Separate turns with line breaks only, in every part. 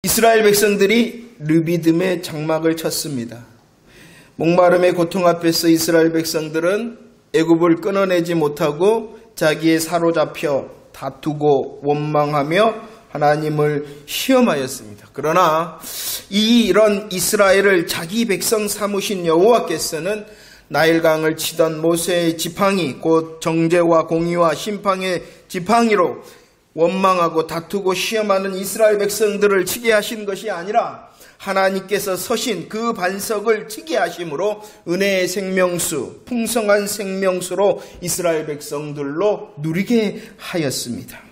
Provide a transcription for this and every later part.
이스라엘 백성들이 르비딤의 장막을 쳤습니다. 목마름의 고통 앞에서 이스라엘 백성들은 애굽을 끊어내지 못하고 자기의 사로잡혀 다투고 원망하며 하나님을 시험하였습니다. 그러나 이런 이스라엘을 자기 백성 삼으신 여호와께서는 나일강을 치던 모세의 지팡이 곧 정죄와 공의와 심판의 지팡이로 원망하고 다투고 시험하는 이스라엘 백성들을 치게 하신 것이 아니라 하나님께서 서신 그 반석을 치게 하심으로 은혜의 생명수, 풍성한 생명수로 이스라엘 백성들로 누리게 하였습니다.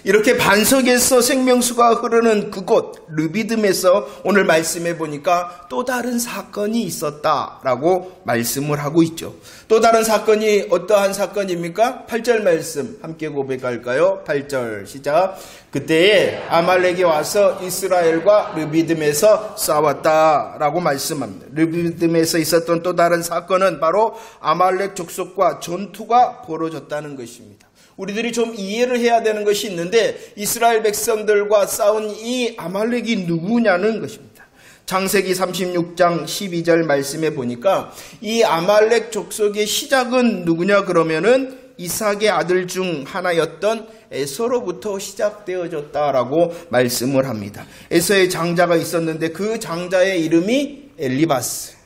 이렇게 반석에서 생명수가 흐르는 그곳 르비딤에서 오늘 말씀해 보니까 또 다른 사건이 있었다라고 말씀을 하고 있죠. 또 다른 사건이 어떠한 사건입니까? 8절 말씀 함께 고백할까요? 8절 시작. 그때에 아말렉이 와서 이스라엘과 르비딤에서 싸웠다라고 말씀합니다. 르비딤에서 있었던 또 다른 사건은 바로 아말렉 족속과 전투가 벌어졌다는 것입니다. 우리들이 좀 이해를 해야 되는 것이 있는데 이스라엘 백성들과 싸운 이 아말렉이 누구냐는 것입니다. 창세기 36장 12절 말씀에 보니까 이 아말렉 족속의 시작은 누구냐 그러면은 이삭의 아들 중 하나였던 에서로부터 시작되어졌다라고 말씀을 합니다. 에서의 장자가 있었는데 그 장자의 이름이 엘리바스.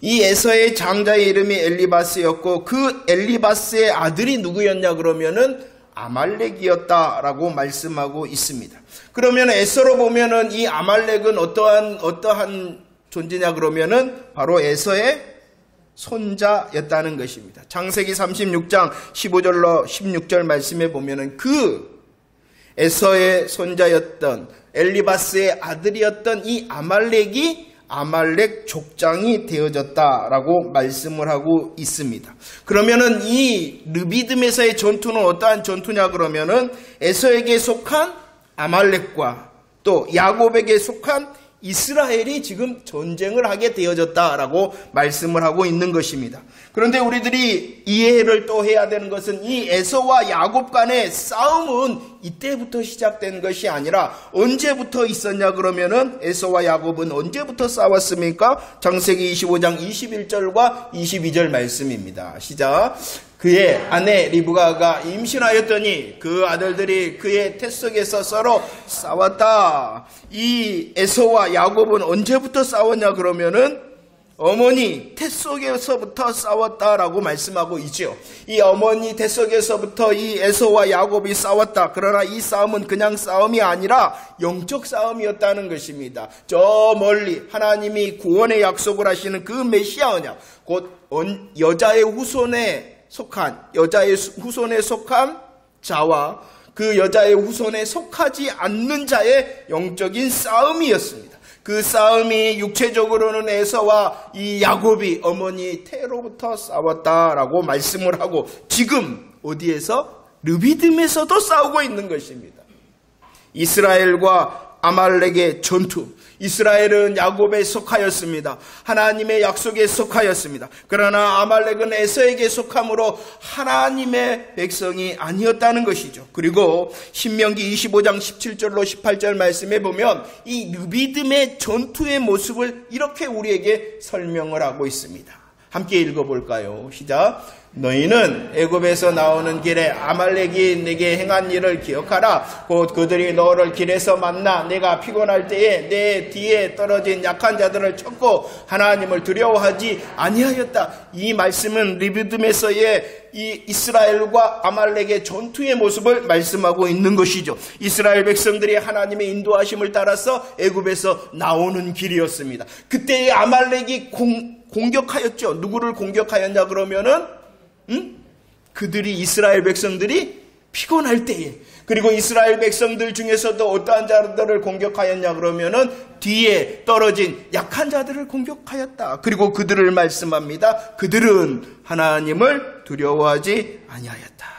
이 에서의 장자의 이름이 엘리바스였고 그 엘리바스의 아들이 누구였냐 그러면은 아말렉이었다라고 말씀하고 있습니다. 그러면 에서로 보면은 이 아말렉은 어떠한 존재냐 그러면은 바로 에서의 손자였다는 것입니다. 창세기 36장 15절로 16절 말씀에 보면은 그 에서의 손자였던 엘리바스의 아들이었던 이 아말렉이 아말렉 족장이 되어졌다라고 말씀을 하고 있습니다. 그러면은 이 르비딤에서의 전투는 어떠한 전투냐 그러면은 에서에게 속한 아말렉과 또 야곱에게 속한 이스라엘이 지금 전쟁을 하게 되어졌다라고 말씀을 하고 있는 것입니다. 그런데 우리들이 이해를 또 해야 되는 것은 이 에서와 야곱 간의 싸움은 이때부터 시작된 것이 아니라 언제부터 있었냐 그러면은 에서와 야곱은 언제부터 싸웠습니까? 창세기 25장 21절과 22절 말씀입니다. 시작. 그의 아내 리브가가 임신하였더니 그 아들들이 그의 뱃속에서 서로 싸웠다. 이 에서와 야곱은 언제부터 싸웠냐 그러면은 어머니 뱃속에서부터 싸웠다라고 말씀하고 있죠. 이 어머니 뱃속에서부터 이 에서와 야곱이 싸웠다. 그러나 이 싸움은 그냥 싸움이 아니라 영적 싸움이었다는 것입니다. 저 멀리 하나님이 구원의 약속을 하시는 그 메시아 언약, 곧 여자의 후손에 속한 자와 그 여자의 후손에 속하지 않는 자의 영적인 싸움이었습니다. 그 싸움이 육체적으로는 에서와 이 야곱이 어머니 태로부터 싸웠다라고 말씀을 하고 지금 어디에서? 르비딤에서도 싸우고 있는 것입니다. 이스라엘과 아말렉의 전투. 이스라엘은 야곱에 속하였습니다. 하나님의 약속에 속하였습니다. 그러나 아말렉은 에서에게 속함으로 하나님의 백성이 아니었다는 것이죠. 그리고 신명기 25장 17절로 18절 말씀에 보면 이 르비딤의 전투의 모습을 이렇게 우리에게 설명을 하고 있습니다. 함께 읽어볼까요? 시작. 너희는 애굽에서 나오는 길에 아말렉이 내게 행한 일을 기억하라. 곧 그들이 너를 길에서 만나 내가 피곤할 때에 내 뒤에 떨어진 약한 자들을 쳤고 하나님을 두려워하지 아니하였다. 이 말씀은 르비딤에서의 이 이스라엘과 아말렉의 전투의 모습을 말씀하고 있는 것이죠. 이스라엘 백성들이 하나님의 인도하심을 따라서 애굽에서 나오는 길이었습니다. 그때의 아말렉이 공격하였죠. 누구를 공격하였냐 그러면은 그들이 이스라엘 백성들이 피곤할 때에, 그리고 이스라엘 백성들 중에서도 어떠한 자들을 공격하였냐 그러면은 뒤에 떨어진 약한 자들을 공격하였다. 그리고 그들을 말씀합니다. 그들은 하나님을 두려워하지 아니하였다.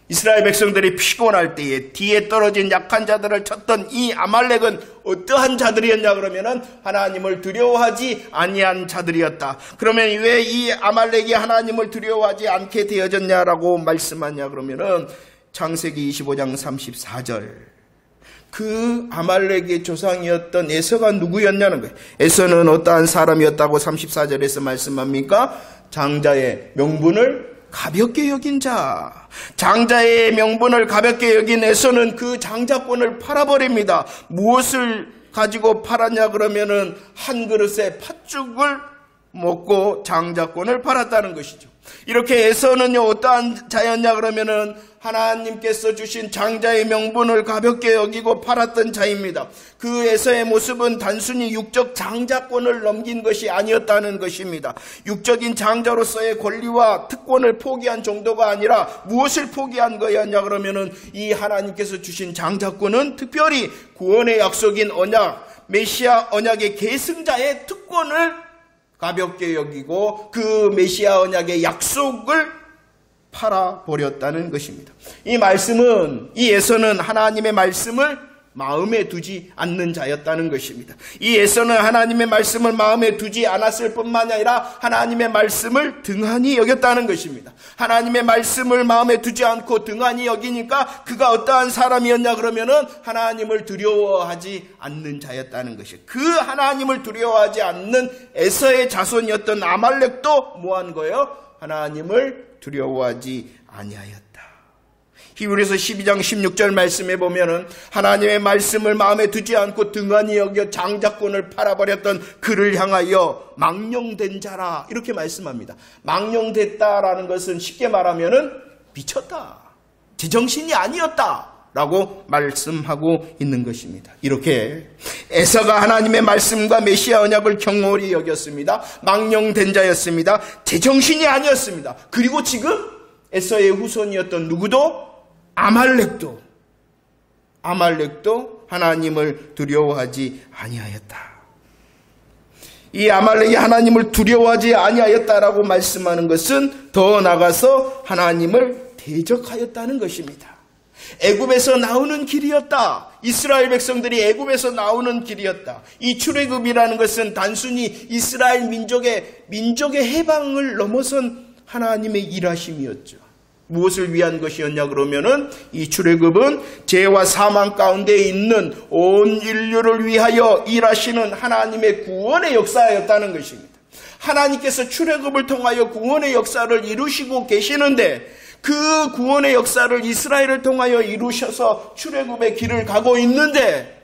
이스라엘 백성들이 피곤할 때에 뒤에 떨어진 약한 자들을 쳤던 이 아말렉은 어떠한 자들이었냐 그러면은 하나님을 두려워하지 아니한 자들이었다. 그러면 왜 이 아말렉이 하나님을 두려워하지 않게 되어졌냐라고 말씀하냐 그러면은 창세기 25장 34절. 그 아말렉의 조상이었던 에서가 누구였냐는 거예요. 에서는 어떠한 사람이었다고 34절에서 말씀합니까? 장자의 명분을 가볍게 여긴 자. 장자의 명분을 가볍게 여긴 에서는 그 장자권을 팔아버립니다. 무엇을 가지고 팔았냐 그러면은 한 그릇의 팥죽을 먹고 장자권을 팔았다는 것이죠. 이렇게 에서는요 어떠한 자였냐 그러면은 하나님께서 주신 장자의 명분을 가볍게 여기고 팔았던 자입니다. 그 에서의 모습은 단순히 육적 장자권을 넘긴 것이 아니었다는 것입니다. 육적인 장자로서의 권리와 특권을 포기한 정도가 아니라 무엇을 포기한 거였냐 그러면은 이 하나님께서 주신 장자권은 특별히 구원의 약속인 언약, 메시아 언약의 계승자의 특권을 가볍게 여기고 그 메시아 언약의 약속을 팔아버렸다는 것입니다. 이 말씀은, 이 에서는 하나님의 말씀을 마음에 두지 않는 자였다는 것입니다. 이 에서는 하나님의 말씀을 마음에 두지 않았을 뿐만 아니라 하나님의 말씀을 등한히 여겼다는 것입니다. 하나님의 말씀을 마음에 두지 않고 등한히 여기니까 그가 어떠한 사람이었냐 그러면은 하나님을 두려워하지 않는 자였다는 것이에요. 그 하나님을 두려워하지 않는 에서의 자손이었던 아말렉도 뭐한 거예요? 하나님을 두려워하지 아니하였다. 히브리서 12장 16절 말씀에 보면은 하나님의 말씀을 마음에 두지 않고 등한히 여겨 장자권을 팔아버렸던 그를 향하여 망령된 자라 이렇게 말씀합니다. 망령됐다라는 것은 쉽게 말하면은 미쳤다, 제정신이 아니었다 라고 말씀하고 있는 것입니다. 이렇게 에서가 하나님의 말씀과 메시아 언약을 경홀히 여겼습니다. 망령된 자였습니다. 제정신이 아니었습니다. 그리고 지금 에서의 후손이었던 누구도 아말렉도 하나님을 두려워하지 아니하였다. 이 아말렉이 하나님을 두려워하지 아니하였다라고 말씀하는 것은 더 나아가서 하나님을 대적하였다는 것입니다. 애굽에서 나오는 길이었다. 이스라엘 백성들이 애굽에서 나오는 길이었다. 이 출애굽이라는 것은 단순히 이스라엘 민족의 해방을 넘어선 하나님의 일하심이었죠. 무엇을 위한 것이었냐 그러면은 이 출애굽은 죄와 사망 가운데 있는 온 인류를 위하여 일하시는 하나님의 구원의 역사였다는 것입니다. 하나님께서 출애굽을 통하여 구원의 역사를 이루시고 계시는데 그 구원의 역사를 이스라엘을 통하여 이루셔서 출애굽의 길을 가고 있는데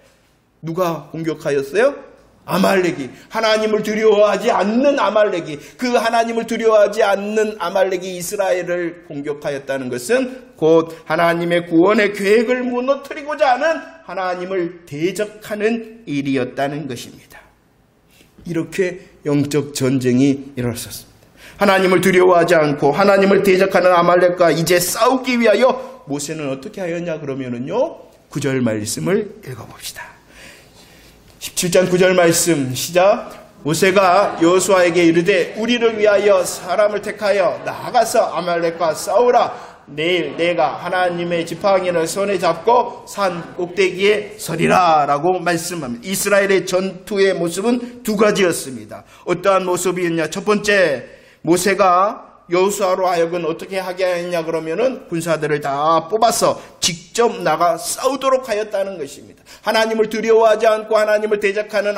누가 공격하였어요? 아말렉이, 하나님을 두려워하지 않는 아말렉이, 그 하나님을 두려워하지 않는 아말렉이 이스라엘을 공격하였다는 것은 곧 하나님의 구원의 계획을 무너뜨리고자 하는 하나님을 대적하는 일이었다는 것입니다. 이렇게 영적 전쟁이 일어났습니다. 하나님을 두려워하지 않고 하나님을 대적하는 아말렉과 이제 싸우기 위하여 모세는 어떻게 하였냐 그러면은요 9절 말씀을 읽어봅시다. 17장 9절 말씀 시작. 모세가 여호수아에게 이르되 우리를 위하여 사람을 택하여 나아가서 아말렉과 싸우라. 내일 내가 하나님의 지팡이를 손에 잡고 산 꼭대기에 서리라 라고 말씀합니다. 이스라엘의 전투의 모습은 두 가지였습니다. 어떠한 모습이었냐. 첫 번째, 모세가 여호수아로 하여금 어떻게 하게 했냐 그러면은 군사들을 다 뽑아서 직접 나가 싸우도록 하였다는 것입니다. 하나님을 두려워하지 않고 하나님을 대적하는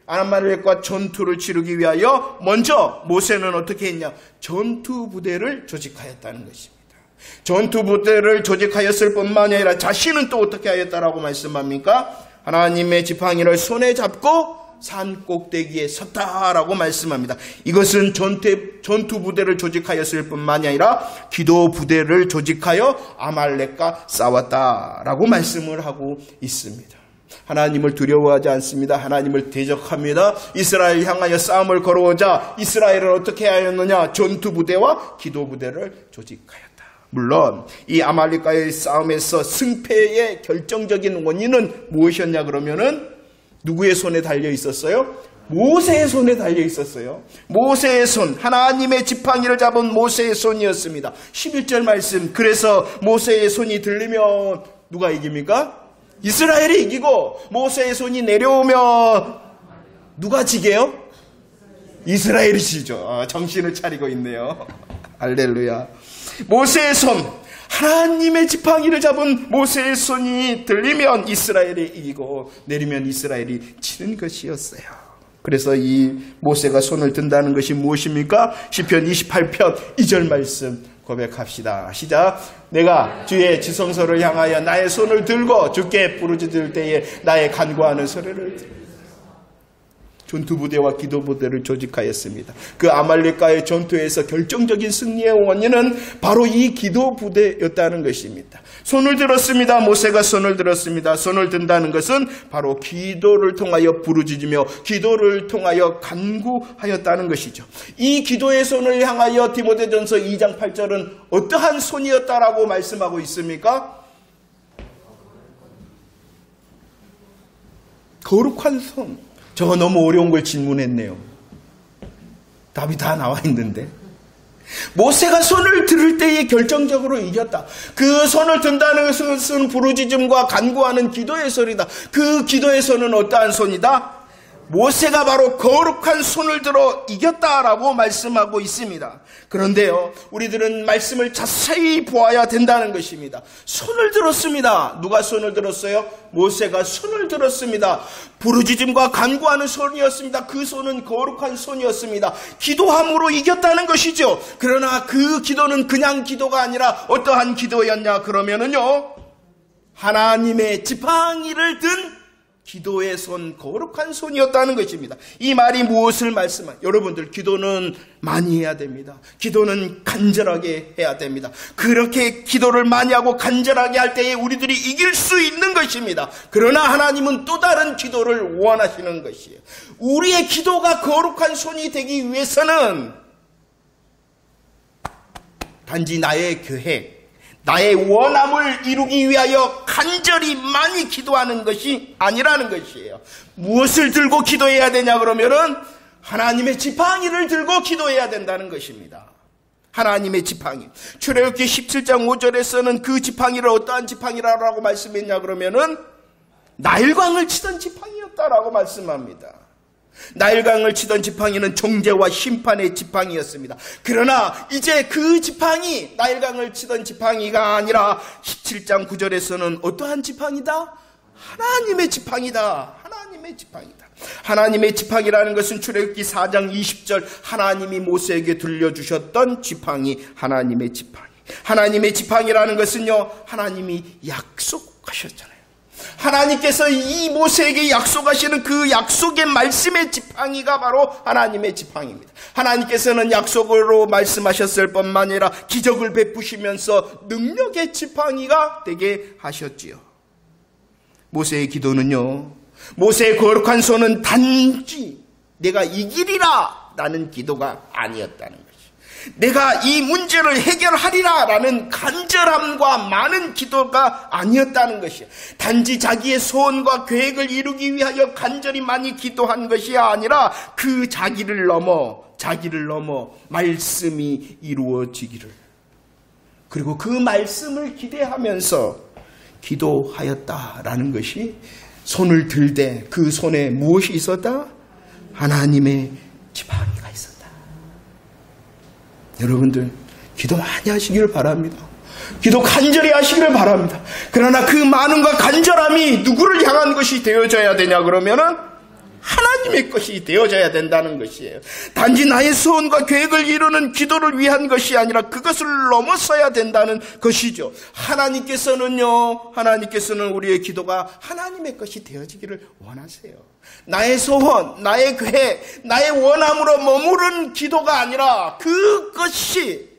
아말렉과 전투를 치르기 위하여 먼저 모세는 어떻게 했냐? 전투 부대를 조직하였다는 것입니다. 전투 부대를 조직하였을 뿐만 아니라 자신은 또 어떻게 하였다라고 말씀합니까? 하나님의 지팡이를 손에 잡고 산 꼭대기에 섰다라고 말씀합니다. 이것은 전투 부대를 조직하였을 뿐만이 아니라 기도 부대를 조직하여 아말렉과 싸웠다라고 말씀을 하고 있습니다. 하나님을 두려워하지 않습니다. 하나님을 대적합니다. 이스라엘 향하여 싸움을 걸어오자 이스라엘은 어떻게 하였느냐? 전투 부대와 기도 부대를 조직하였다. 물론 이 아말렉과의 싸움에서 승패의 결정적인 원인은 무엇이었냐 그러면은 누구의 손에 달려 있었어요? 모세의 손에 달려 있었어요. 모세의 손, 하나님의 지팡이를 잡은 모세의 손이었습니다. 11절 말씀, 그래서 모세의 손이 들리면 누가 이깁니까? 이스라엘이 이기고 모세의 손이 내려오면 누가 지게요? 이스라엘이 지죠. 정신을 차리고 있네요. 할렐루야. 모세의 손, 하나님의 지팡이를 잡은 모세의 손이 들리면 이스라엘이 이기고 내리면 이스라엘이 치는 것이었어요. 그래서 이 모세가 손을 든다는 것이 무엇입니까? 시편 28편 2절 말씀 고백합시다. 시작. 내가 주의 지성소를 향하여 나의 손을 들고 주께 부르짖을 때에 나의 간구하는 소리를 들으라. 전투부대와 기도부대를 조직하였습니다. 그 아말렉과의 전투에서 결정적인 승리의 원인은 바로 이 기도부대였다는 것입니다. 손을 들었습니다. 모세가 손을 들었습니다. 손을 든다는 것은 바로 기도를 통하여 부르짖으며 기도를 통하여 간구하였다는 것이죠. 이 기도의 손을 향하여 디모데전서 2장 8절은 어떠한 손이었다라고 말씀하고 있습니까? 거룩한 손. 저거 너무 어려운 걸 질문했네요. 답이 다 나와 있는데. 모세가 손을 들을 때에 결정적으로 이겼다. 그 손을 든다는 것은 부르짖음과 간구하는 기도의 소리다. 그 기도의 손은 어떠한 손이다? 모세가 바로 거룩한 손을 들어 이겼다라고 말씀하고 있습니다. 그런데요, 우리들은 말씀을 자세히 보아야 된다는 것입니다. 손을 들었습니다. 누가 손을 들었어요? 모세가 손을 들었습니다. 부르짖음과 간구하는 손이었습니다. 그 손은 거룩한 손이었습니다. 기도함으로 이겼다는 것이죠. 그러나 그 기도는 그냥 기도가 아니라 어떠한 기도였냐 그러면은요, 하나님의 지팡이를 든 기도의 손, 거룩한 손이었다는 것입니다. 이 말이 무엇을 말씀하냐? 여러분들, 기도는 많이 해야 됩니다. 기도는 간절하게 해야 됩니다. 그렇게 기도를 많이 하고 간절하게 할 때에 우리들이 이길 수 있는 것입니다. 그러나 하나님은 또 다른 기도를 원하시는 것이에요. 우리의 기도가 거룩한 손이 되기 위해서는 단지 나의 계획, 나의 원함을 이루기 위하여 간절히 많이 기도하는 것이 아니라는 것이에요. 무엇을 들고 기도해야 되냐 그러면은 하나님의 지팡이를 들고 기도해야 된다는 것입니다. 하나님의 지팡이. 출애굽기 17장 5절에서는 그 지팡이를 어떠한 지팡이라고 말씀했냐 그러면은 나일강을 치던 지팡이였다라고 말씀합니다. 나일강을 치던 지팡이는 정죄와 심판의 지팡이였습니다. 그러나 이제 그 지팡이, 나일강을 치던 지팡이가 아니라 17장 9절에서는 어떠한 지팡이다? 하나님의 지팡이다. 하나님의 지팡이다. 하나님의 지팡이라는 것은 출애굽기 4장 20절 하나님이 모세에게 들려주셨던 지팡이, 하나님의 지팡이. 하나님의 지팡이라는 것은요, 하나님이 약속하셨잖아요. 하나님께서 이 모세에게 약속하시는 그 약속의 말씀의 지팡이가 바로 하나님의 지팡이입니다. 하나님께서는 약속으로 말씀하셨을 뿐만 아니라 기적을 베푸시면서 능력의 지팡이가 되게 하셨지요. 모세의 기도는요, 모세의 거룩한 손은 단지 내가 이기리라 라는 기도가 아니었다는 것이죠. 내가 이 문제를 해결하리라 라는 간절함과 많은 기도가 아니었다는 것이에요. 단지 자기의 소원과 계획을 이루기 위하여 간절히 많이 기도한 것이 아니라 그 자기를 넘어 말씀이 이루어지기를, 그리고 그 말씀을 기대하면서 기도하였다라는 것이, 손을 들 때 그 손에 무엇이 있었다? 하나님의 지팡이가 있었다. 여러분들, 기도 많이 하시기를 바랍니다. 기도 간절히 하시기를 바랍니다. 그러나 그 많음과 간절함이 누구를 향한 것이 되어져야 되냐 그러면은 하나님의 것이 되어져야 된다는 것이에요. 단지 나의 소원과 계획을 이루는 기도를 위한 것이 아니라 그것을 넘어서야 된다는 것이죠. 하나님께서는 우리의 기도가 하나님의 것이 되어지기를 원하세요. 나의 소원, 나의 계획, 나의 원함으로 머무른 기도가 아니라 그것이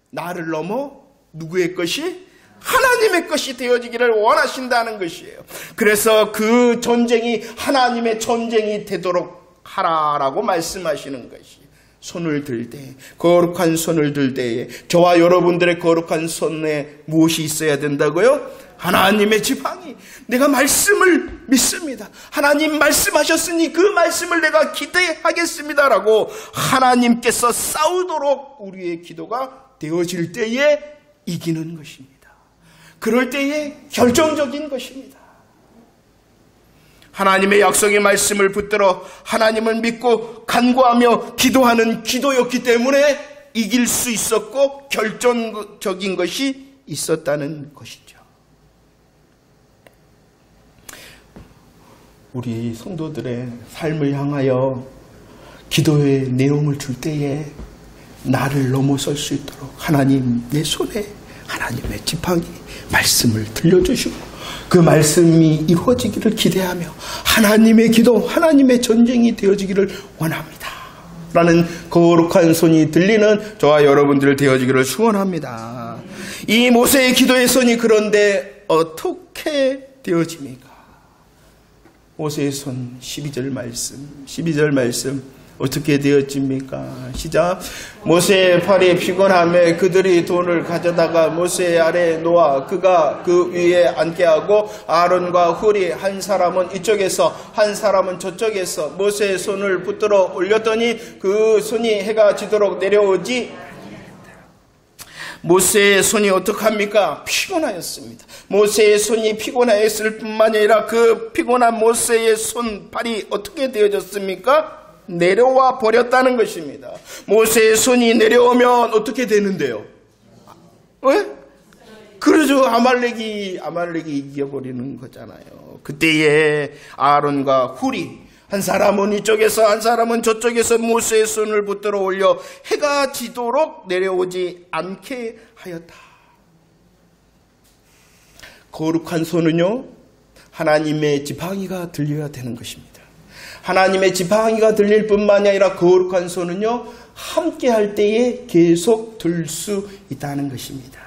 나를 넘어 누구의 것이? 하나님의 것이 되어지기를 원하신다는 것이에요. 그래서 그 전쟁이 하나님의 전쟁이 되도록 하라라고 말씀하시는 것이, 손을 들 때, 거룩한 손을 들 때에 저와 여러분들의 거룩한 손에 무엇이 있어야 된다고요? 하나님의 지팡이. 내가 말씀을 믿습니다. 하나님 말씀하셨으니 그 말씀을 내가 기대하겠습니다라고 하나님께서 싸우도록 우리의 기도가 되어질 때에 이기는 것입니다. 그럴 때에 결정적인 것입니다. 하나님의 약속의 말씀을 붙들어 하나님을 믿고 간구하며 기도하는 기도였기 때문에 이길 수 있었고 결정적인 것이 있었다는 것이죠. 우리 성도들의 삶을 향하여 기도의 내용을 줄 때에 나를 넘어설 수 있도록 하나님 내 손에 하나님의 지팡이 말씀을 들려주시고 그 말씀이 이루어지기를 기대하며 하나님의 기도, 하나님의 전쟁이 되어지기를 원합니다. 라는 거룩한 손이 들리는 저와 여러분들 되어지기를 축원합니다. 이 모세의 기도의 손이 그런데 어떻게 되어집니까? 모세의 손 12절 말씀 어떻게 되어집니까? 시작. 모세의 팔이 피곤함에 그들이 돈을 가져다가 모세의 아래에 놓아 그가 그 위에 앉게 하고 아론과 훌이 한 사람은 이쪽에서 한 사람은 저쪽에서 모세의 손을 붙들어 올렸더니 그 손이 해가 지도록 내려오지. 모세의 손이 어떡합니까? 피곤하였습니다. 모세의 손이 피곤하였을 뿐만 아니라 그 피곤한 모세의 손발이 어떻게 되어졌습니까? 내려와 버렸다는 것입니다. 모세의 손이 내려오면 어떻게 되는데요? 왜? 그러죠. 아말렉이 이겨버리는 거잖아요. 그때에 아론과 훌이 한 사람은 이쪽에서 한 사람은 저쪽에서 모세의 손을 붙들어 올려 해가 지도록 내려오지 않게 하였다. 거룩한 손은요, 하나님의 지팡이가 들려야 되는 것입니다. 하나님의 지팡이가 들릴 뿐만이 아니라 거룩한 손은요, 함께 할 때에 계속 들 수 있다는 것입니다.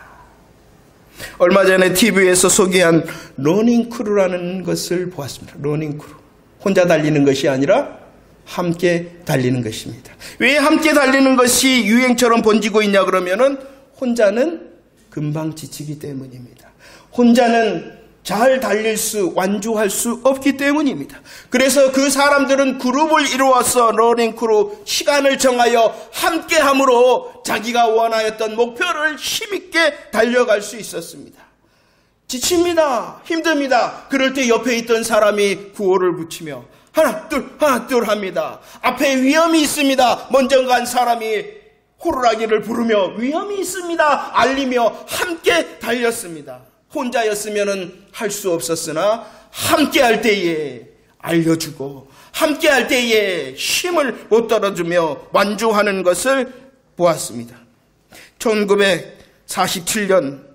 얼마 전에 TV에서 소개한 러닝크루라는 것을 보았습니다. 러닝크루. 혼자 달리는 것이 아니라 함께 달리는 것입니다. 왜 함께 달리는 것이 유행처럼 번지고 있냐 그러면은 혼자는 금방 지치기 때문입니다. 혼자는 잘 달릴 완주할 수 없기 때문입니다. 그래서 그 사람들은 그룹을 이루어서 러닝크루 시간을 정하여 함께함으로 자기가 원하였던 목표를 힘있게 달려갈 수 있었습니다. 지칩니다. 힘듭니다. 그럴 때 옆에 있던 사람이 구호를 붙이며 하나 둘 합니다. 앞에 위험이 있습니다. 먼저 간 사람이 호루라기를 부르며 위험이 있습니다. 알리며 함께 달렸습니다. 혼자였으면 할 수 없었으나 함께 할 때에 알려주고 함께 할 때에 힘을 못 떨어주며 완주하는 것을 보았습니다. 1947년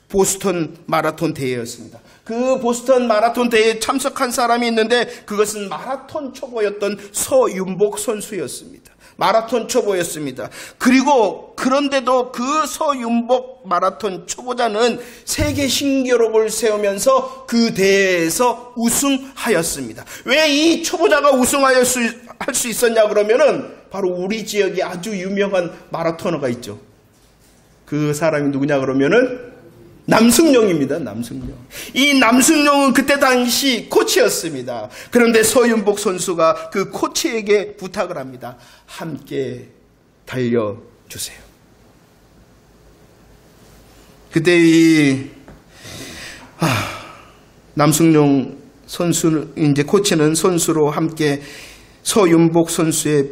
보스턴 마라톤 대회였습니다. 그 보스턴 마라톤 대회에 참석한 사람이 있는데 그것은 마라톤 초보였던 서윤복 선수였습니다. 마라톤 초보였습니다. 그리고 그런데도 그 서윤복 마라톤 초보자는 세계 신기록을 세우면서 그 대회에서 우승하였습니다. 왜 이 초보자가 우승할 수 있었냐 그러면은 바로 우리 지역에 아주 유명한 마라토너가 있죠. 그 사람이 누구냐 그러면은 남승용입니다. 남승용. 이 남승용은 그때 당시 코치였습니다. 그런데 서윤복 선수가 그 코치에게 부탁을 합니다. 함께 달려주세요. 그때 남승용 선수는 이제 코치는 선수로 함께 서윤복 선수의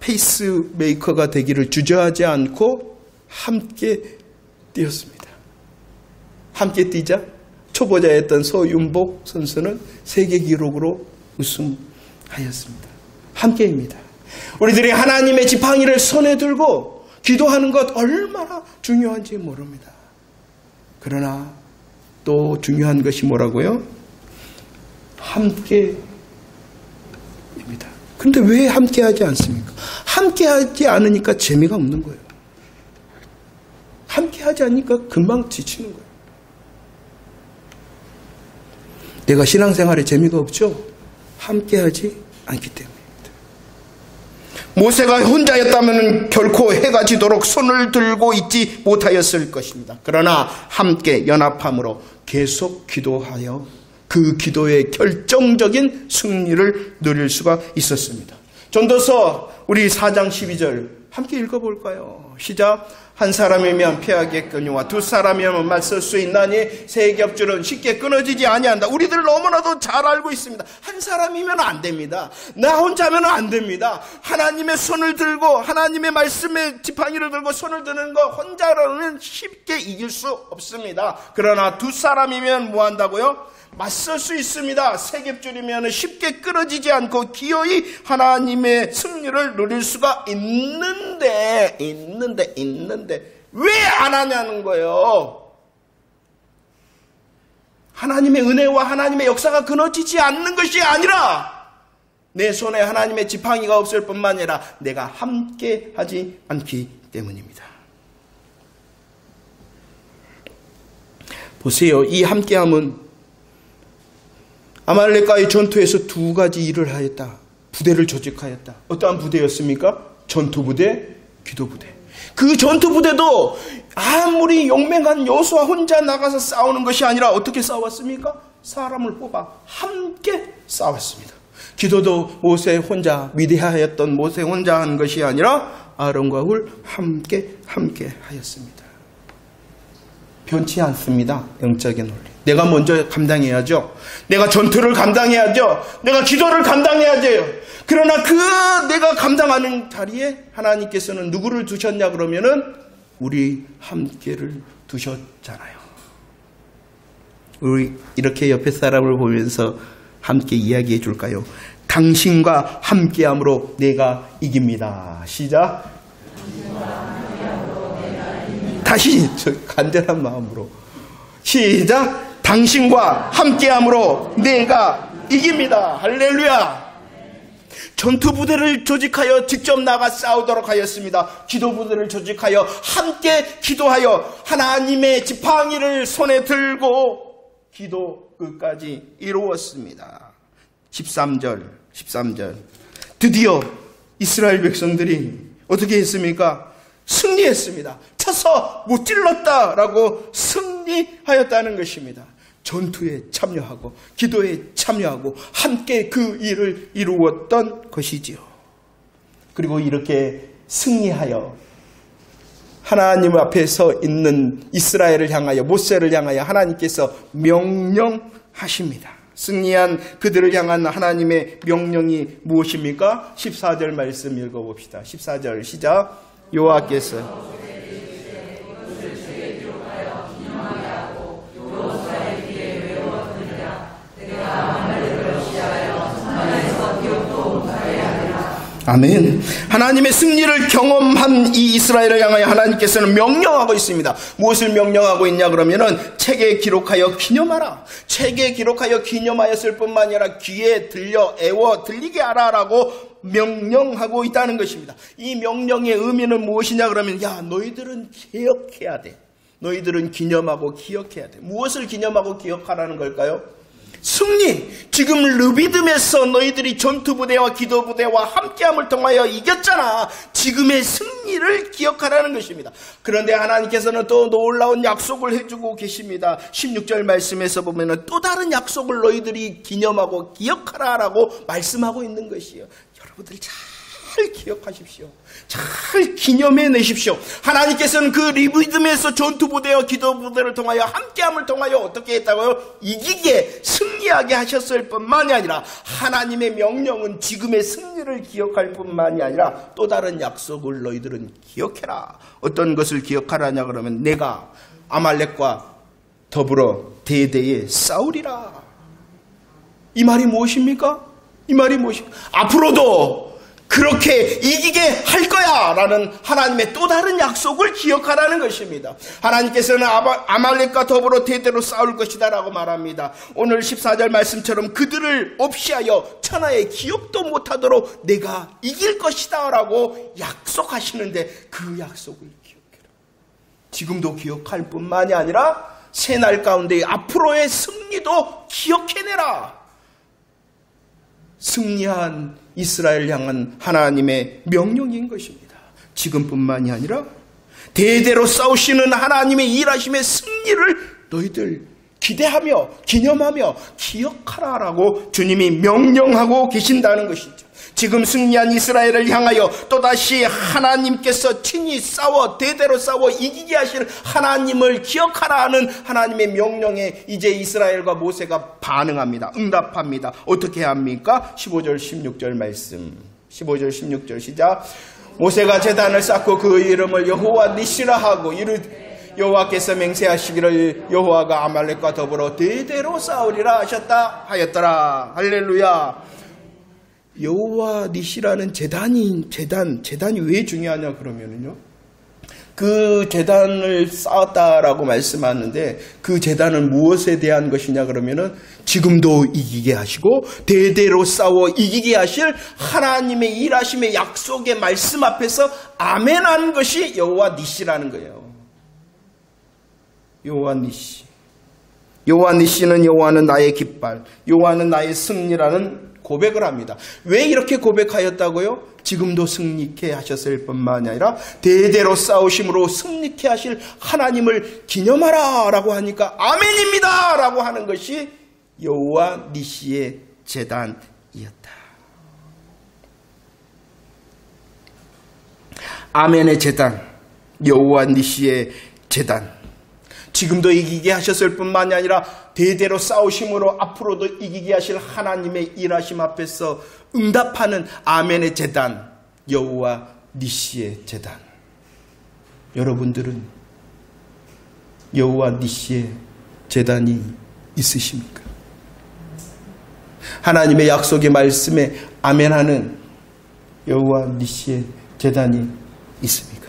페이스메이커가 되기를 주저하지 않고 함께 뛰었습니다. 함께 뛰자 초보자였던 서윤복 선수는 세계 기록으로 우승하였습니다. 함께입니다. 우리들이 하나님의 지팡이를 손에 들고 기도하는 것 얼마나 중요한지 모릅니다. 그러나 또 중요한 것이 뭐라고요? 함께입니다. 그런데 왜 함께하지 않습니까? 함께하지 않으니까 재미가 없는 거예요. 함께하지 않으니까 금방 지치는 거예요. 내가 신앙생활에 재미가 없죠? 함께하지 않기 때문입니다. 모세가 혼자였다면 결코 해가 지도록 손을 들고 있지 못하였을 것입니다. 그러나 함께 연합함으로 계속 기도하여 그 기도의 결정적인 승리를 누릴 수가 있었습니다. 전도서 우리 4장 12절 함께 읽어볼까요? 시작. 한 사람이면 피하겠거니와 두 사람이면 맞설 수 있나니 세 겹줄은 쉽게 끊어지지 아니한다. 우리들 너무나도 잘 알고 있습니다. 한 사람이면 안 됩니다. 나 혼자면 안 됩니다. 하나님의 손을 들고 하나님의 말씀의 지팡이를 들고 손을 드는 거 혼자로는 쉽게 이길 수 없습니다. 그러나 두 사람이면 뭐 한다고요? 맞설 수 있습니다. 세 겹줄이면 쉽게 끊어지지 않고 기어이 하나님의 승리를 누릴 수가 있는데 왜 안 하냐는 거예요. 하나님의 은혜와 하나님의 역사가 끊어지지 않는 것이 아니라 내 손에 하나님의 지팡이가 없을 뿐만 아니라 내가 함께 하지 않기 때문입니다. 보세요. 이 함께함은 아말렉과의 전투에서 두 가지 일을 하였다. 부대를 조직하였다. 어떠한 부대였습니까? 전투부대, 기도부대. 그 전투부대도 아무리 용맹한 여호수아 혼자 나가서 싸우는 것이 아니라 어떻게 싸웠습니까? 사람을 뽑아 함께 싸웠습니다. 기도도 모세 혼자, 위대하였던 모세 혼자 한 것이 아니라 아론과 훌 함께 하였습니다. 변치 않습니다. 영적인 논리. 내가 먼저 감당해야죠. 내가 전투를 감당해야죠. 내가 기도를 감당해야죠. 그러나 그 내가 감당하는 자리에 하나님께서는 누구를 두셨냐 그러면은 우리 함께를 두셨잖아요. 우리 이렇게 옆에 사람을 보면서 함께 이야기해 줄까요? 당신과 함께함으로 내가 이깁니다. 시작. 다시 저 간절한 마음으로 시작. 당신과 함께함으로 내가 이깁니다. 할렐루야. 전투부대를 조직하여 직접 나가 싸우도록 하였습니다. 기도부대를 조직하여 함께 기도하여 하나님의 지팡이를 손에 들고 기도 끝까지 이루었습니다. 13절 드디어 이스라엘 백성들이 어떻게 했습니까? 승리했습니다. 쳐서 못 찔렀다라고 승리하였다는 것입니다. 전투에 참여하고 기도에 참여하고 함께 그 일을 이루었던 것이지요. 그리고 이렇게 승리하여 하나님 앞에 서 있는 이스라엘을 향하여 모세를 향하여 하나님께서 명령하십니다. 승리한 그들을 향한 하나님의 명령이 무엇입니까? 14절 말씀 읽어봅시다. 14절 시작. 여호와께서 아멘. 하나님의 승리를 경험한 이 이스라엘을 향하여 하나님께서는 명령하고 있습니다. 무엇을 명령하고 있냐 그러면은 책에 기록하여 기념하라. 책에 기록하여 기념하였을 뿐만 아니라 귀에 들려 애워 들리게 하라라고 명령하고 있다는 것입니다. 이 명령의 의미는 무엇이냐 그러면 너희들은 기억해야 돼. 너희들은 기념하고 기억해야 돼. 무엇을 기념하고 기억하라는 걸까요? 승리. 지금 르비딤에서 너희들이 전투부대와 기도부대와 함께함을 통하여 이겼잖아. 지금의 승리를 기억하라는 것입니다. 그런데 하나님께서는 또 놀라운 약속을 해주고 계십니다. 16절 말씀에서 보면 또 다른 약속을 너희들이 기념하고 기억하라라고 말씀하고 있는 것이에요. 여러분들이 잘 기억하십시오. 잘 기념해내십시오. 하나님께서는 그 르비딤에서 전투부대와 기도부대를 통하여 함께함을 통하여 어떻게 했다고요? 이기게 승리하게 하셨을 뿐만이 아니라 하나님의 명령은 지금의 승리를 기억할 뿐만이 아니라 또 다른 약속을 너희들은 기억해라. 어떤 것을 기억하라냐 그러면 내가 아말렉과 더불어 대대에 싸우리라. 이 말이 무엇입니까? 이 말이 무엇입니까? 앞으로도 그렇게 이기게 할 거야 라는 하나님의 또 다른 약속을 기억하라는 것입니다. 하나님께서는 아말렉과 더불어 대대로 싸울 것이다 라고 말합니다. 오늘 14절 말씀처럼 그들을 없이하여 천하에 기억도 못하도록 내가 이길 것이다 라고 약속하시는데 그 약속을 기억해라. 지금도 기억할 뿐만이 아니라 새날 가운데 앞으로의 승리도 기억해내라. 승리한 이스라엘 향한 하나님의 명령인 것입니다. 지금뿐만이 아니라 대대로 싸우시는 하나님의 일하심의 승리를 너희들 기대하며 기념하며 기억하라라고 주님이 명령하고 계신다는 것이죠. 지금 승리한 이스라엘을 향하여 또다시 하나님께서 친히 싸워 대대로 싸워 이기게 하실 하나님을 기억하라 하는 하나님의 명령에 이제 이스라엘과 모세가 반응합니다. 응답합니다. 어떻게 합니까? 15절 16절 말씀. 15절 16절 시작. 모세가 제단을 쌓고 그 이름을 여호와 니시라 하고 이르되 여호와께서 맹세하시기를 여호와가 아말렉과 더불어 대대로 싸우리라 하였더라. 할렐루야. 여호와 니시라는 제단이 왜 중요하냐 그러면은요. 그 제단을 쌓았다라고 말씀하는데 그 제단은 무엇에 대한 것이냐 그러면은 지금도 이기게 하시고 대대로 싸워 이기게 하실 하나님의 일하심의 약속의 말씀 앞에서 아멘한 것이 여호와 니시라는 거예요. 여호와 니시. 여호와 니시는 여호와는 나의 깃발, 여호와는 나의 승리라는 고백을 합니다. 왜 이렇게 고백하였다고요? 지금도 승리케 하셨을 뿐만 아니라 대대로 싸우심으로 승리케 하실 하나님을 기념하라 라고 하니까 아멘입니다 라고 하는 것이 여호와 니시의 제단이었다. 아멘의 제단, 여호와 니시의 제단. 지금도 이기게 하셨을 뿐만이 아니라 대대로 싸우심으로 앞으로도 이기게 하실 하나님의 일하심 앞에서 응답하는 아멘의 제단, 여호와 니시의 제단. 여러분들은 여호와 니시의 제단이 있으십니까? 하나님의 약속의 말씀에 아멘하는 여호와 니시의 제단이 있습니까?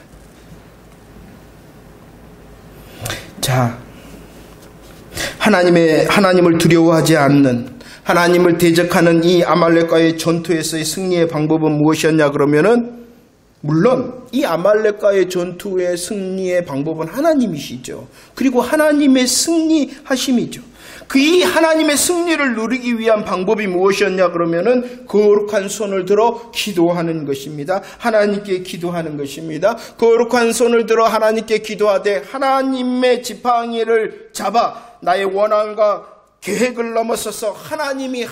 자, 하나님을 두려워하지 않는, 하나님을 대적하는 이 아말렉과의 전투에서의 승리의 방법은 무엇이었냐 그러면은 물론 이 아말렉과의 전투의 승리의 방법은 하나님이시죠. 그리고 하나님의 승리하심이죠. 그 하나님의 승리를 누리기 위한 방법이 무엇이었냐 그러면은 거룩한 손을 들어 기도하는 것입니다. 하나님께 기도하는 것입니다. 거룩한 손을 들어 하나님께 기도하되 하나님의 지팡이를 잡아 나의 원함과 계획을 넘어서서 하나님이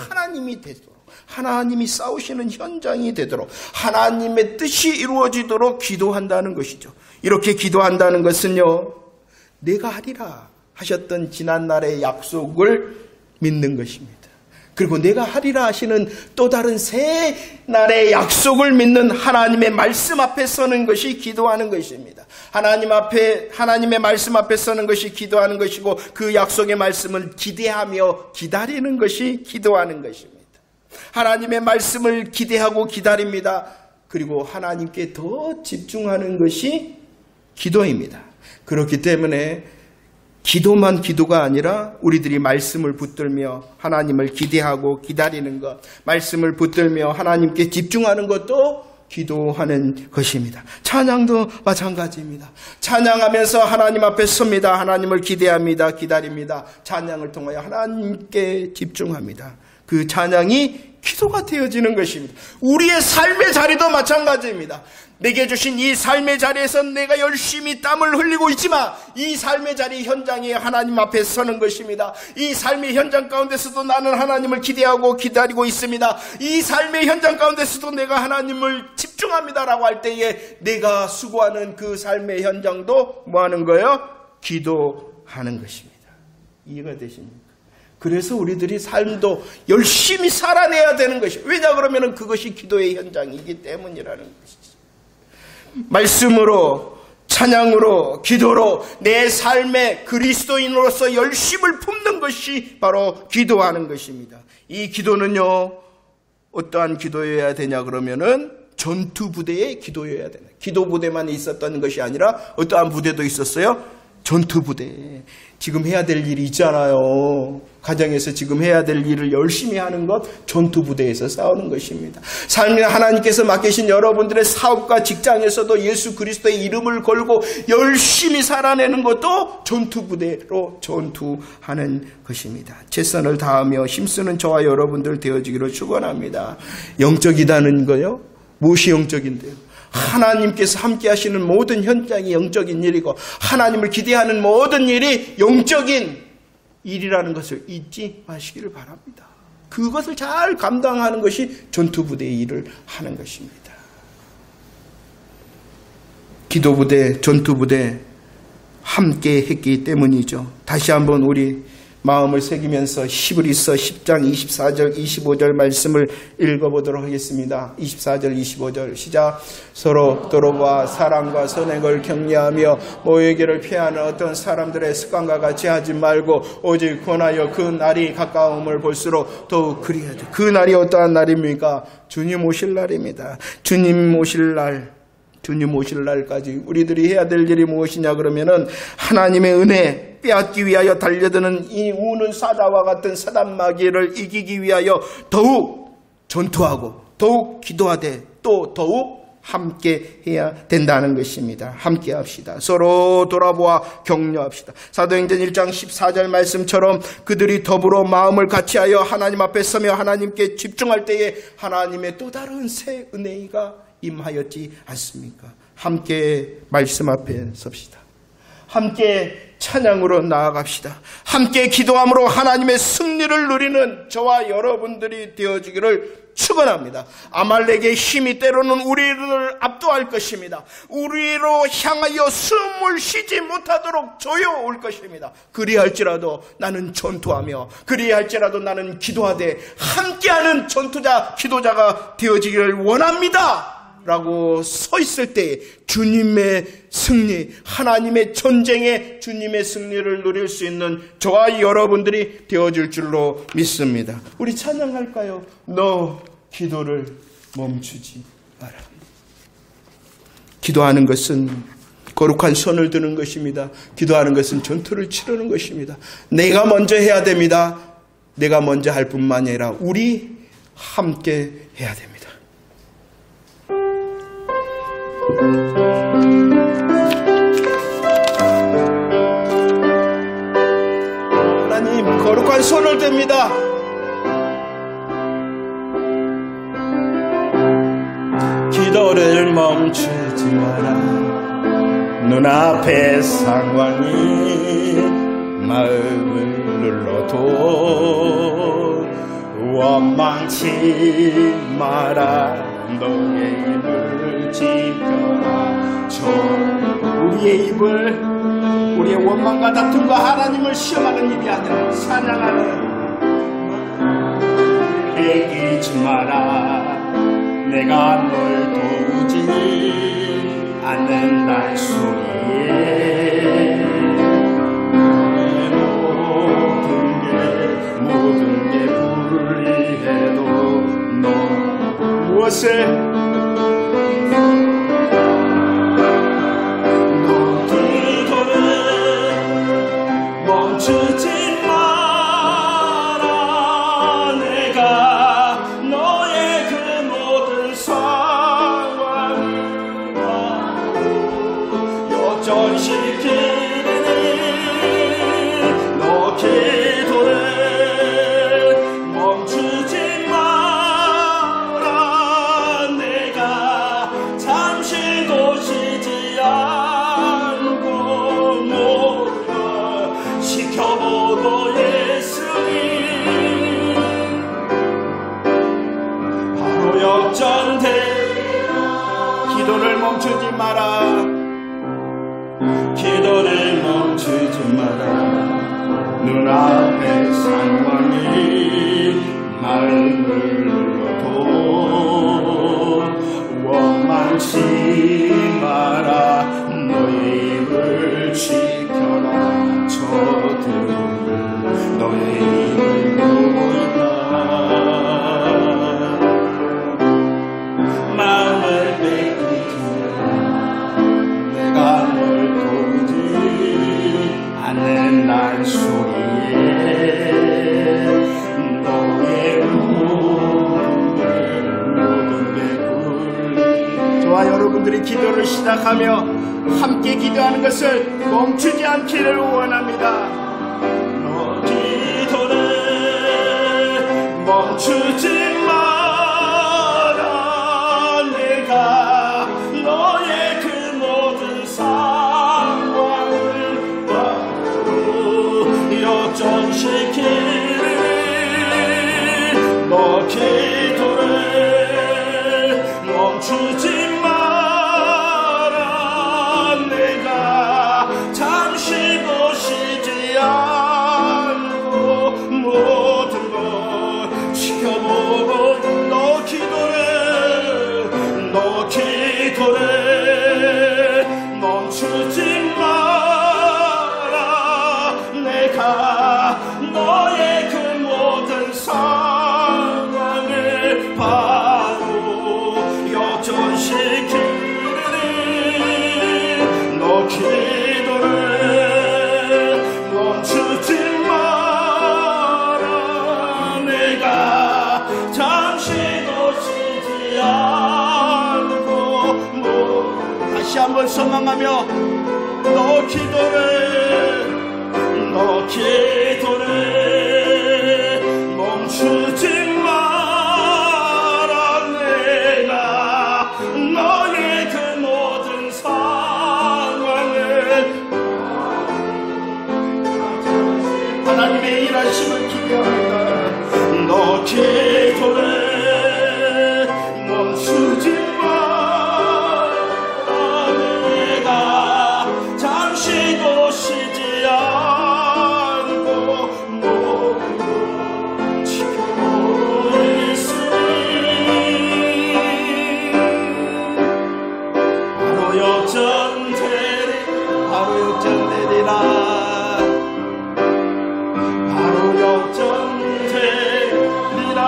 되도록, 하나님이 싸우시는 현장이 되도록, 하나님의 뜻이 이루어지도록 기도한다는 것이죠. 이렇게 기도한다는 것은요, 내가 하리라 하셨던 지난날의 약속을 믿는 것입니다. 그리고 내가 하리라 하시는 또 다른 새 날의 약속을 믿는 하나님의 말씀 앞에 서는 것이 기도하는 것입니다. 하나님의 말씀 앞에 서는 것이 기도하는 것이고 그 약속의 말씀을 기대하며 기다리는 것이 기도하는 것입니다. 하나님의 말씀을 기대하고 기다립니다. 그리고 하나님께 더 집중하는 것이 기도입니다. 그렇기 때문에 기도만 기도가 아니라 우리들이 말씀을 붙들며 하나님을 기대하고 기다리는 것, 말씀을 붙들며 하나님께 집중하는 것도 기도하는 것입니다. 찬양도 마찬가지입니다. 찬양하면서 하나님 앞에 섭니다. 하나님을 기대합니다. 기다립니다. 찬양을 통하여 하나님께 집중합니다. 그 찬양이 기도가 되어지는 것입니다. 우리의 삶의 자리도 마찬가지입니다. 내게 주신 이 삶의 자리에서 내가 열심히 땀을 흘리고 있지만 이 삶의 자리 현장에 하나님 앞에 서는 것입니다. 이 삶의 현장 가운데서도 나는 하나님을 기대하고 기다리고 있습니다. 이 삶의 현장 가운데서도 내가 하나님을 집중합니다라고 할 때에 내가 수고하는 그 삶의 현장도 뭐 하는 거예요? 기도하는 것입니다. 이해가 되십니까? 그래서 우리들이 삶도 열심히 살아내야 되는 것이, 왜냐 그러면 그것이 기도의 현장이기 때문이라는 것이죠. 말씀으로, 찬양으로, 기도로 내 삶의 그리스도인으로서 열심을 품는 것이 바로 기도하는 것입니다. 이 기도는요, 어떠한 기도여야 되냐 그러면은 전투 부대의 기도여야 되나. 기도 부대만 있었던 것이 아니라 어떠한 부대도 있었어요? 전투 부대. 지금 해야 될 일이 있잖아요. 가정에서 지금 해야 될 일을 열심히 하는 것, 전투 부대에서 싸우는 것입니다. 삶에 하나님께서 맡기신 여러분들의 사업과 직장에서도 예수 그리스도의 이름을 걸고 열심히 살아내는 것도 전투 부대로 전투하는 것입니다. 최선을 다하며 힘쓰는 저와 여러분들 되어지기를 축원합니다. 영적이다는 거요? 무엇이 영적인데요? 하나님께서 함께 하시는 모든 현장이 영적인 일이고 하나님을 기대하는 모든 일이 영적인 일이라는 것을 잊지 마시기를 바랍니다. 그것을 잘 감당하는 것이 전투부대의 일을 하는 것입니다. 기도부대, 전투부대 함께 했기 때문이죠. 다시 한번 우리 마음을 새기면서 히브리서 10장 24절 25절 말씀을 읽어보도록 하겠습니다. 24절 25절 시작. 서로 돌아와 사랑과 선행을 격려하며 모욕을 피하는 어떤 사람들의 습관과 같이 하지 말고 오직 권하여 그 날이 가까움을 볼수록 더욱 그리하자. 그 날이 어떠한 날입니까? 주님 오실 날입니다. 주님 오실 날까지 우리들이 해야 될 일이 무엇이냐 그러면은 하나님의 은혜 빼앗기 위하여 달려드는 이 우는 사자와 같은 사단 마귀를 이기기 위하여 더욱 전투하고 더욱 기도하되 또 더욱 함께 해야 된다는 것입니다. 함께 합시다. 서로 돌아보아 격려합시다. 사도행전 1장 14절 말씀처럼 그들이 더불어 마음을 같이하여 하나님 앞에 서며 하나님께 집중할 때에 하나님의 또 다른 새 은혜가 임하였지 않습니까? 함께 말씀 앞에 섭시다. 함께 찬양으로 나아갑시다. 함께 기도함으로 하나님의 승리를 누리는 저와 여러분들이 되어주기를 축원합니다. 아말렉의 힘이 때로는 우리를 압도할 것입니다. 우리로 향하여 숨을 쉬지 못하도록 조여올 것입니다. 그리할지라도 나는 전투하며 그리할지라도 나는 기도하되 함께하는 전투자, 기도자가 되어지기를 원합니다 라고 서 있을 때 주님의 승리, 하나님의 전쟁에 주님의 승리를 누릴 수 있는 저와 여러분들이 되어질 줄로 믿습니다. 우리 찬양할까요? 너 기도를 멈추지 마라. 기도하는 것은 거룩한 손을 드는 것입니다. 기도하는 것은 전투를 치르는 것입니다. 내가 먼저 해야 됩니다. 내가 먼저 할 뿐만 아니라 우리 함께 해야 됩니다. 하나님 거룩한 손을 댑니다. 기도를 멈추지 마라. 눈앞의 상황이 마음을 눌러도 원망치 마라. 너의 입을 지켜라. 우리의 입을 우리의 원망과 다툼과 하나님을 시험하는 입이 아니라 찬양하는 애기지 마라. 내가 널 도우지 않는다 소리에 모든 게 불리해도 너 무엇을 너 기도를 멈추지 마라. 내가 너의 그 모든 상황을 역전시키니 너 기도를 멈추지 마라. 내가 잠시도 쉬지 않고 모두 시켜보고 예수님 바로 역전돼. 기도를 멈추지 마라. 기도를 멈추지 마라. 눈앞의 상황이 마음을 눌러도 원망치 마라. 너의 입을 지켜라. 저들은 너의 입을 보고 있다. 마음을 뺏기지 내가 널 도우지 않는단 소리에 너의 모든 게 저와 여러분들이 기도를 시작하며 함께 기도하는 것을 멈추지 않기를 원합니다. 너 기도를 멈추지 마라. 내가 너의 그 모든 상황을 바로 역전시 멈추지 마라. 내가 잠시도 쉬지 않고 모든 걸 지켜보고 너 기도해 멈추지 마라. 내가 너의 그 모든 상황을 바로 역전시키리. 너 기도해 멈추지 마라. 내가 잠시도 쉬지 않고 다시 한번 선망하며 너 기도해 멈추지 마라. 내가 너의 그 모든 상황을 하나님의 일하심을 기대한다. 너 기도해 멈추지 마라. 내가 잠시도 쉬지 않고 모든 지켜보고 있으니 바로 역전되리라.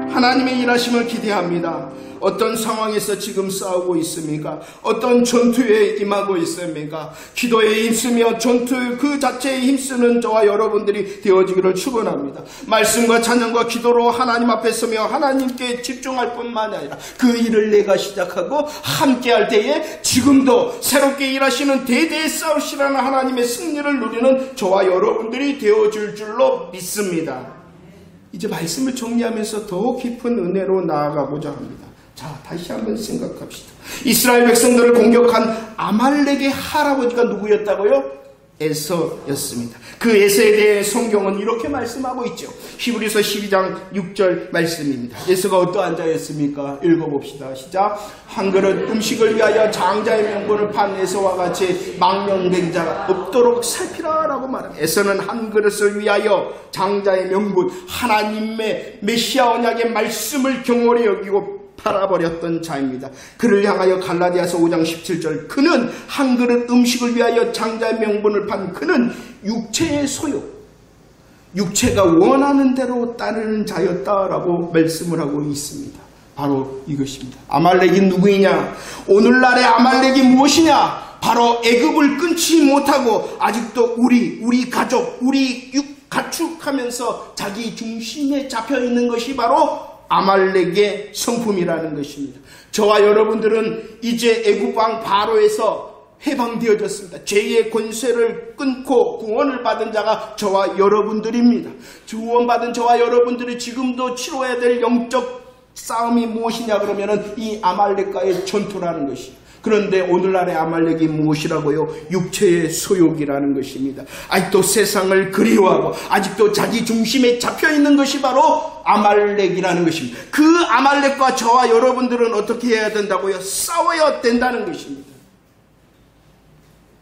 하나님의 일하심을 기대합니다. 어떤 상황에서 지금 싸우고 있습니까? 어떤 전투에 임하고 있습니까? 기도에 힘쓰며 전투 그 자체에 힘쓰는 저와 여러분들이 되어지기를 축원합니다. 말씀과 찬양과 기도로 하나님 앞에 서며 하나님께 집중할 뿐만 아니라 그 일을 내가 시작하고 함께 할 때에 지금도 새롭게 일하시는 대대의 싸우시라는 하나님의 승리를 누리는 저와 여러분들이 되어질 줄로 믿습니다. 이제 말씀을 정리하면서 더 깊은 은혜로 나아가고자 합니다. 자, 다시 한번 생각합시다. 이스라엘 백성들을 공격한 아말렉의 할아버지가 누구였다고요? 에서였습니다. 그 에서에 대해 성경은 이렇게 말씀하고 있죠. 히브리서 12장 6절 말씀입니다. 에서가 어떠한 자였습니까? 읽어봅시다. 시작. 한 그릇 음식을 위하여 장자의 명분을 판 에서와 같이 망령된 자가 없도록 살피라 라고 말합니다. 에서는 한 그릇을 위하여 장자의 명분, 하나님의 메시아 언약의 말씀을 경홀히 여기고 팔아버렸던 자입니다. 그를 향하여 갈라디아서 5장 17절 그는 한 그릇 음식을 위하여 장자의 명분을 판 그는 육체의 소욕, 육체가 원하는 대로 따르는 자였다라고 말씀을 하고 있습니다. 바로 이것입니다. 아말렉이 누구이냐? 오늘날의 아말렉이 무엇이냐? 바로 애굽을 끊지 못하고 아직도 우리 가족, 우리 가축하면서 자기 중심에 잡혀있는 것이 바로 아말렉의 성품이라는 것입니다. 저와 여러분들은 이제 애굽왕 바로에서 해방되어졌습니다. 죄의 권세를 끊고 구원을 받은 자가 저와 여러분들입니다. 구원받은 저와 여러분들이 지금도 치러야 될 영적 싸움이 무엇이냐 그러면은 이 아말렉과의 전투라는 것이에요. 그런데 오늘날의 아말렉이 무엇이라고요? 육체의 소욕이라는 것입니다. 아직도 세상을 그리워하고 아직도 자기 중심에 잡혀있는 것이 바로 아말렉이라는 것입니다. 그 아말렉과 저와 여러분들은 어떻게 해야 된다고요? 싸워야 된다는 것입니다.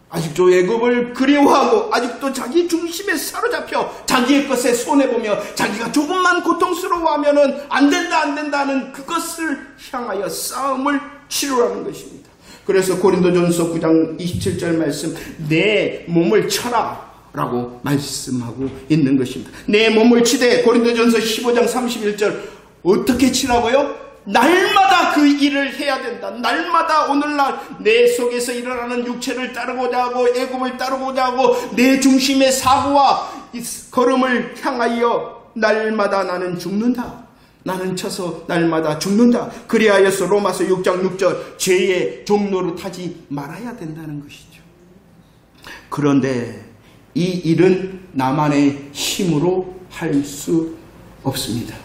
아직도 애굽을 그리워하고 아직도 자기 중심에 사로잡혀 자기의 것에 손해보며 자기가 조금만 고통스러워하면은 안 된다는 그것을 향하여 싸움을 치르라는 것입니다. 그래서 고린도전서 9장 27절 말씀, 내 몸을 쳐라 라고 말씀하고 있는 것입니다. 내 몸을 치되 고린도전서 15장 31절 어떻게 치라고요? 날마다 그 일을 해야 된다. 날마다 오늘날 내 속에서 일어나는 육체를 따르고자 하고 애굽을 따르고자 하고 내 중심의 사고와 걸음을 향하여 날마다 나는 죽는다. 나는 쳐서 날마다 죽는다. 그리하여서 로마서 6장 6절 죄의 종로를 타지 말아야 된다는 것이죠. 그런데 이 일은 나만의 힘으로 할 수 없습니다.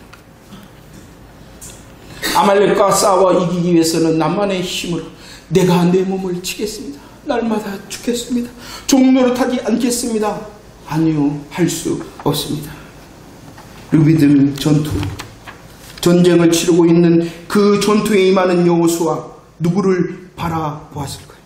아말렉과 싸워 이기기 위해서는 나만의 힘으로 내가 내 몸을 치겠습니다. 날마다 죽겠습니다. 종로를 타지 않겠습니다. 아니요, 할 수 없습니다. 르비딤 전투, 전쟁을 치르고 있는 그 전투에 임하는 여호수아, 누구를 바라보았을까요?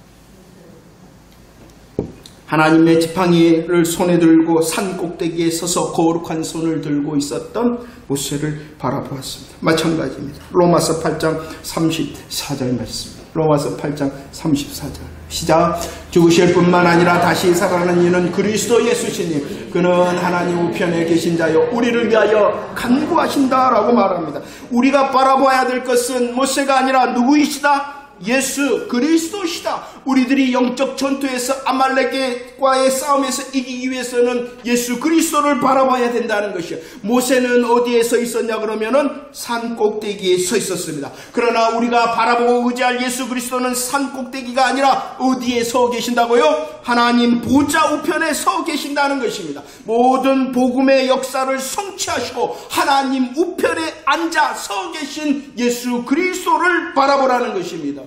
하나님의 지팡이를 손에 들고 산 꼭대기에 서서 거룩한 손을 들고 있었던 모세를 바라보았습니다. 마찬가지입니다. 로마서 8장 34절 말씀입니다. 로마서 8장 34절 시작. 죽으실 뿐만 아니라 다시 살아나는 이는 그리스도 예수시니 그는 하나님 우편에 계신 자여 우리를 위하여 간구하신다라고 말합니다. 우리가 바라봐야 될 것은 모세가 아니라 누구이시다? 예수 그리스도시다. 우리들이 영적 전투에서 아말렉과의 싸움에서 이기기 위해서는 예수 그리스도를 바라봐야 된다는 것이요. 모세는 어디에 서 있었냐 그러면은 산 꼭대기에 서 있었습니다. 그러나 우리가 바라보고 의지할 예수 그리스도는 산 꼭대기가 아니라 어디에 서 계신다고요? 하나님 보좌 우편에 서 계신다는 것입니다. 모든 복음의 역사를 성취하시고 하나님 우편에 앉아 서 계신 예수 그리스도를 바라보라는 것입니다.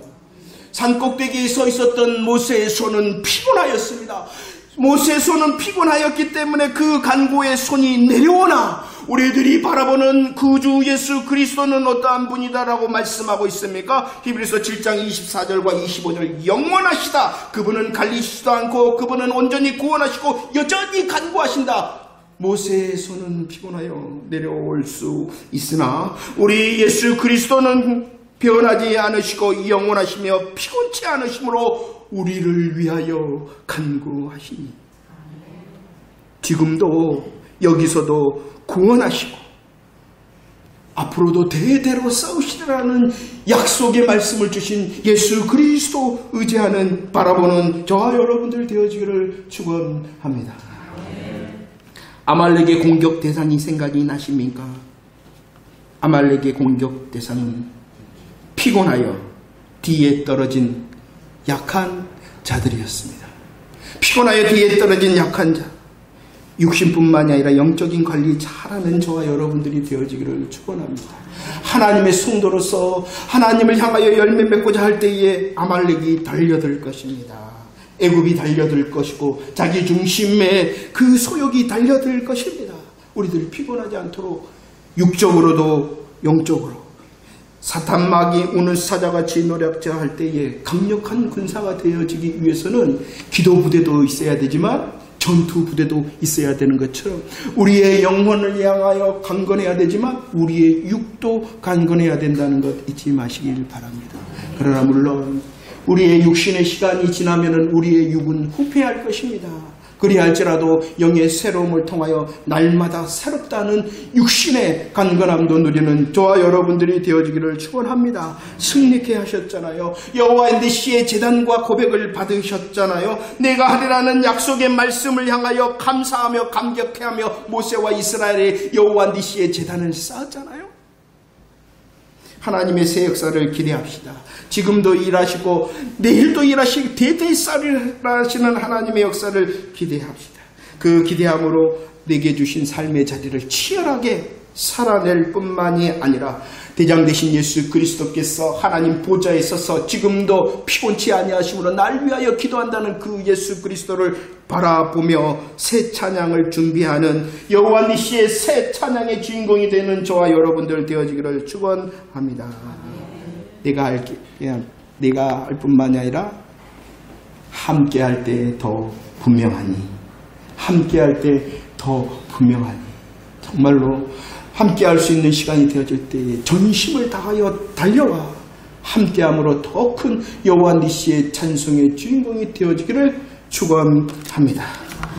산꼭대기에 서 있었던 모세의 손은 피곤하였습니다. 모세의 손은 피곤하였기 때문에 그 간구의 손이 내려오나 우리들이 바라보는 구주 예수 그리스도는 어떠한 분이다라고 말씀하고 있습니까? 히브리서 7장 24절과 25절 영원하시다. 그분은 갈리시지도 않고 그분은 온전히 구원하시고 여전히 간구하신다. 모세의 손은 피곤하여 내려올 수 있으나 우리 예수 그리스도는 변하지 않으시고 영원하시며 피곤치 않으심으로 우리를 위하여 간구하시니 지금도 여기서도 구원하시고 앞으로도 대대로 싸우시리라는 약속의 말씀을 주신 예수 그리스도 의지하는 바라보는 저와 여러분들 되어지기를 축원합니다. 아말렉의 공격 대상이 생각이 나십니까? 아말렉의 공격 대상은 피곤하여 뒤에 떨어진 약한 자들이었습니다. 피곤하여 뒤에 떨어진 약한 자, 육신뿐만이 아니라 영적인 관리 잘하는 저와 여러분들이 되어지기를 축원합니다. 하나님의 성도로서 하나님을 향하여 열매 맺고자 할 때에 아말렉이 달려들 것입니다. 애굽이 달려들 것이고 자기 중심의 그 소욕이 달려들 것입니다. 우리들이 피곤하지 않도록 육적으로도 영적으로 사탄 마귀 우는 사자같이 노략자 할 때에 강력한 군사가 되어지기 위해서는 기도 부대도 있어야 되지만 전투 부대도 있어야 되는 것처럼 우리의 영혼을 향하여 강건해야 되지만 우리의 육도 강건해야 된다는 것 잊지 마시길 바랍니다. 그러나 물론 우리의 육신의 시간이 지나면 우리의 육은 후패할 것입니다. 그리할지라도 영의 새로움을 통하여 날마다 새롭다는 육신의 강건함도 누리는 저와 여러분들이 되어지기를 축원합니다. 승리케 하셨잖아요. 여호와 니시의 제단과 고백을 받으셨잖아요. 내가 하리라는 약속의 말씀을 향하여 감사하며 감격해하며 모세와 이스라엘의 여호와 니시의 제단을 쌓았잖아요. 하나님의 새 역사를 기대합시다. 지금도 일하시고 내일도 일하시고 대대히 살아시는 하나님의 역사를 기대합시다. 그 기대함으로 내게 주신 삶의 자리를 치열하게 살아낼 뿐만이 아니라 대장 되신 예수 그리스도께서 하나님 보좌에 서서 지금도 피곤치 아니하심으로 날 위하여 기도한다는 그 예수 그리스도를 바라보며 새 찬양을 준비하는 여호와 니시의 새 찬양의 주인공이 되는 저와 여러분들 되어지기를 축원합니다. 내가 할 뿐만이 아니라 함께할 때 더 분명하니 함께할 때 더 분명하니 정말로 함께할 수 있는 시간이 되어질 때에 전심을 다하여 달려와 함께함으로 더 큰 여호와 니시의 찬송의 주인공이 되어지기를 축원합니다.